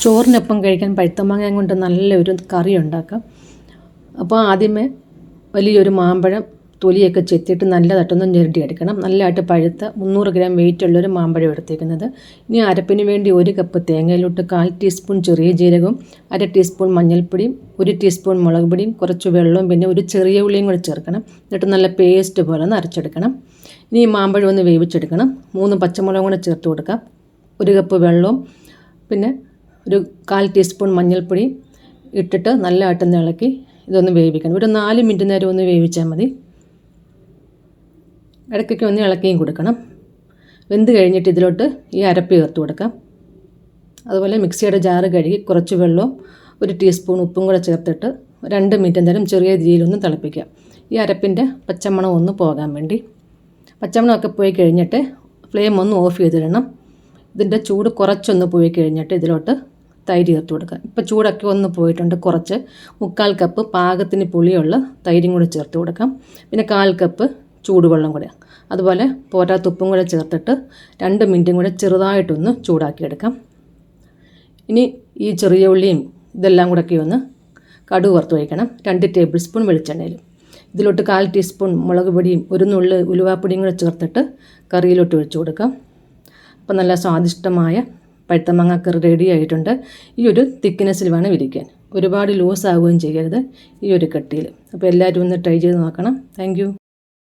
ചോറിനൊപ്പം കഴിക്കാൻ പഴുത്ത മാങ്ങ കൊണ്ട് നല്ലൊരു കറി ഉണ്ടാക്കാം. അപ്പോൾ ആദ്യമേ വലിയൊരു മാമ്പഴം തൊലിയൊക്കെ ചെത്തിയിട്ട് നല്ലതായിട്ടൊന്ന് ഞെരടിയെടുക്കണം. നല്ലതായിട്ട് പഴുത്ത 300 ഗ്രാം വെയിറ്റുള്ളൊരു മാമ്പഴം എടുത്തേക്കുന്നത്. ഇനി അരപ്പിന് വേണ്ടി 1 കപ്പ് തേങ്ങയിലോട്ട് 1/4 ടീസ്പൂൺ ചെറിയ ജീരകവും 1/2 ടീസ്പൂൺ മഞ്ഞൾപ്പൊടിയും 1 ടീസ്പൂൺ മുളക് പൊടിയും കുറച്ച് വെള്ളവും പിന്നെ ഒരു ചെറിയ ഉള്ളിയും കൂടി ചേർക്കണം. എന്നിട്ട് നല്ല പേസ്റ്റ് പോലെ ഒന്ന് അരച്ചെടുക്കണം. ഇനി ഈ മാമ്പഴം ഒന്ന് വേവിച്ചെടുക്കണം. 3 പച്ചമുളകും കൂടെ ചേർത്ത് കൊടുക്കാം. 1 കപ്പ് വെള്ളവും പിന്നെ ഒരു 1/4 ടീസ്പൂൺ മഞ്ഞൾപ്പൊടി ഇട്ടിട്ട് നല്ലതായിട്ടൊന്ന് ഇളക്കി ഇതൊന്ന് വേവിക്കണം. ഒരു 4 മിനിറ്റ് നേരം ഒന്ന് വേവിച്ചാൽ മതി. ഇടയ്ക്കൊക്കെ ഒന്ന് ഇളക്കിയും കൊടുക്കണം. വെന്ത് കഴിഞ്ഞിട്ട് ഇതിലോട്ട് ഈ അരപ്പ് ചേർത്ത് കൊടുക്കാം. അതുപോലെ മിക്സിയുടെ ജാറ് കഴുകി കുറച്ച് വെള്ളവും 1 ടീസ്പൂൺ ഉപ്പും കൂടെ ചേർത്തിട്ട് 2 മിനിറ്റ് നേരം ചെറിയ തീയിലൊന്ന് തിളപ്പിക്കാം. ഈ അരപ്പിൻ്റെ പച്ചമണം ഒന്ന് പോകാൻ വേണ്ടി. പച്ചമണമൊക്കെ പോയി കഴിഞ്ഞിട്ട് ഫ്ലെയിം ഒന്ന് ഓഫ് ചെയ്തിടണം. ഇതിൻ്റെ ചൂട് കുറച്ചൊന്ന് പോയി കഴിഞ്ഞിട്ട് ഇതിലോട്ട് തൈര് ചേർത്ത് കൊടുക്കുക. ഇപ്പോൾ ചൂടൊക്കെ ഒന്ന് പോയിട്ടുണ്ട്. കുറച്ച് 1/4 കപ്പ് പാകത്തിന് പുളിയുള്ള തൈരും കൂടെ ചേർത്ത് കൊടുക്കാം. പിന്നെ 1/4 കപ്പ് ചൂടുവെള്ളം കൂടെ, അതുപോലെ പോരാത്ത ഉപ്പും കൂടെ ചേർത്തിട്ട് 2 മിനിറ്റും കൂടെ ചെറുതായിട്ടൊന്ന് ചൂടാക്കിയെടുക്കാം. ഇനി ഈ ചെറിയ ഉള്ളിയും ഇതെല്ലാം കൂടെയൊക്കെ ഒന്ന് കടുക് വറുത്ത് വയ്ക്കണം. 2 ടേബിൾ സ്പൂൺ വെളിച്ചെണ്ണയിൽ ഇതിലോട്ട് 1/4 ടീസ്പൂൺ മുളക് പൊടിയും 1 നുള്ള് ഉലുവാപ്പൊടിയും കൂടെ ചേർത്തിട്ട് കറിയിലോട്ട് ഒഴിച്ചു കൊടുക്കാം. അപ്പോൾ നല്ല സ്വാദിഷ്ടമായ പഴുത്ത മാങ്ങാക്കറി റെഡി ആയിട്ടുണ്ട്. ഈ ഒരു തിക്നെസ്സിൽ വേണം ഇരിക്കാൻ. ഒരുപാട് ലൂസ് ആവുകയും ചെയ്യരുത്, ഈ ഒരു കട്ടിയിൽ. അപ്പോൾ എല്ലാവരും ഒന്ന് ട്രൈ ചെയ്ത് നോക്കണം. താങ്ക്